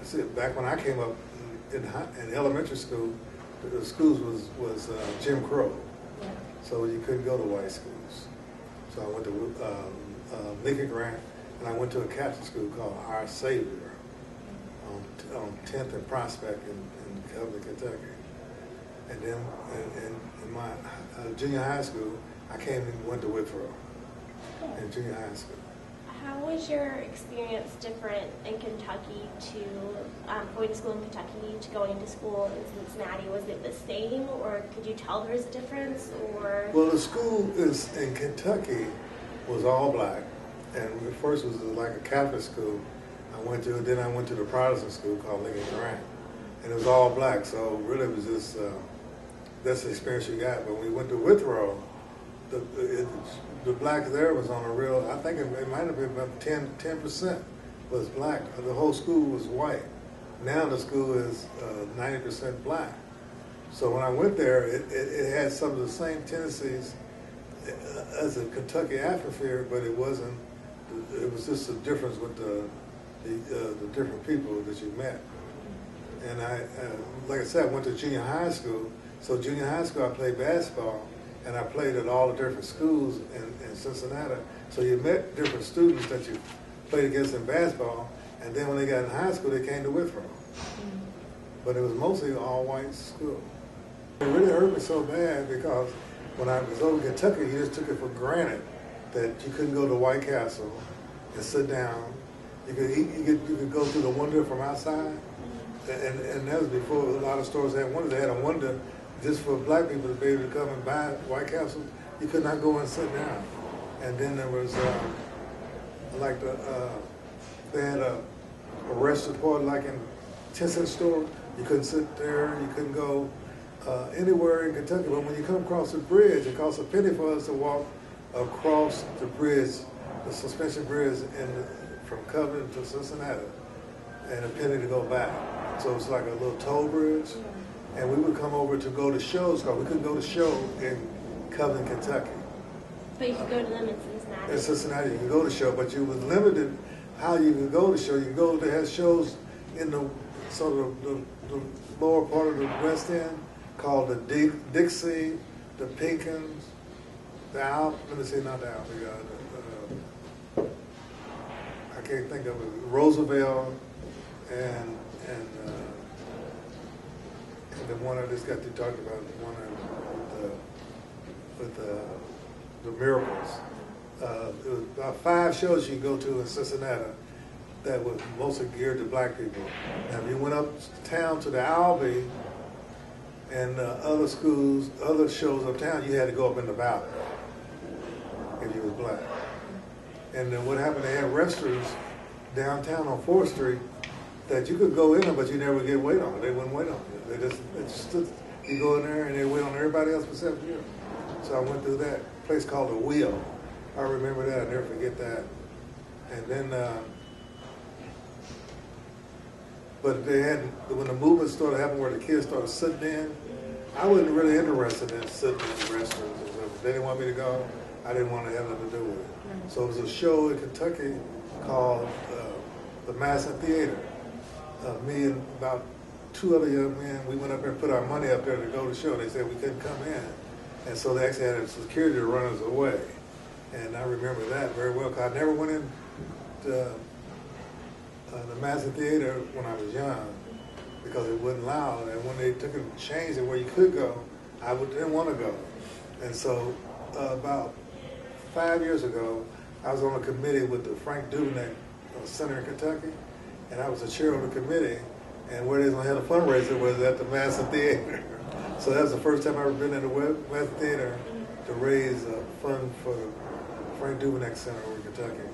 see, back when I came up in elementary school, the schools was Jim Crow, so you couldn't go to white schools. So I went to Lincoln Grant, and I went to a Catholic school called Our Savior on 10th and Prospect in Covenant, Kentucky. And then in my junior high school, I came and went to Withrow in junior high school. How was your experience different in Kentucky to going to school in Kentucky to going to school in Cincinnati? Was it the same, or could you tell there was a difference? Or well, the school is in Kentucky was all black, and at first it was like a Catholic school. Then I went to the Protestant school called Lincoln Grant, and it was all black. So really, it was just that's the experience you got. But when we went to Withrow, the blacks there was on a real, I think it might have been about 10% was black. The whole school was white. Now the school is 90% black. So when I went there, it had some of the same tendencies as a Kentucky atmosphere, but it wasn't, it was just a difference with the different people that you met. And like I said, I went to junior high school. So junior high school, I played basketball, and I played at all the different schools in Cincinnati. So you met different students that you played against in basketball, and then when they got in high school, they came to Withrow. But it was mostly an all-white school. It really hurt me so bad because when I was over in Kentucky, you just took it for granted that you couldn't go to White Castle and sit down. You could eat, you could go through the window from outside, and that was before a lot of stores had windows. They had a window just for black people to be able to come and buy White Castle. You could not go and sit down. And then there was they had a rest report like in 10-cent store. You couldn't sit there. You couldn't go anywhere in Kentucky. But when you come across the bridge, it costs a penny for us to walk across the bridge, the suspension bridge from Covenant to Cincinnati, and a penny to go back. So it's like a little toll bridge. And we would come over to go to shows, because we couldn't go to show in Covenant, Kentucky. but you could go to them in Cincinnati. In Cincinnati, you could go to show, but you was limited how you could go to show. You could go to have shows in the sort of the lower part of the West End, called the Dixie, the Pinkins, the Al. Let me say not the Al. I can't think of it. Roosevelt and the one I just got to talk about, the one with the Miracles. It was about 5 shows you could go to in Cincinnati that was mostly geared to black people. Now, if you went uptown to the Albee and other schools, other shows uptown, you had to go up in the valley if you was black. And then what happened, they had restaurants downtown on 4th Street that you could go in them, but you never get wait on. They wouldn't wait on you. They just stood, you go in there and they wait on everybody else except you. So I went through that place called The Wheel. I remember that. I never forget that. And then, but they had, when the movement started happening where the kids started sitting in, I wasn't really interested in sitting in the restaurants. If they didn't want me to go, I didn't want to have nothing to do with it. So it was a show in Kentucky called the Madison Theater. Me and about 2 other young men, we went up there and put our money up there to go to the show. They said we couldn't come in. And so they actually had a security to run us away. And I remember that very well, because I never went in to the Madison Theater when I was young, because it wasn't loud. And when they took it and changed it where you could go, I didn't want to go. And so about 5 years ago, I was on a committee with the Frank Duveneck Center in Kentucky, and I was the chair of the committee, and where they was going to have a fundraiser was at the Madison Theater. So that was the first time I ever been in the Madison Theater to raise a fund for the Frank Duveneck Center over in Kentucky.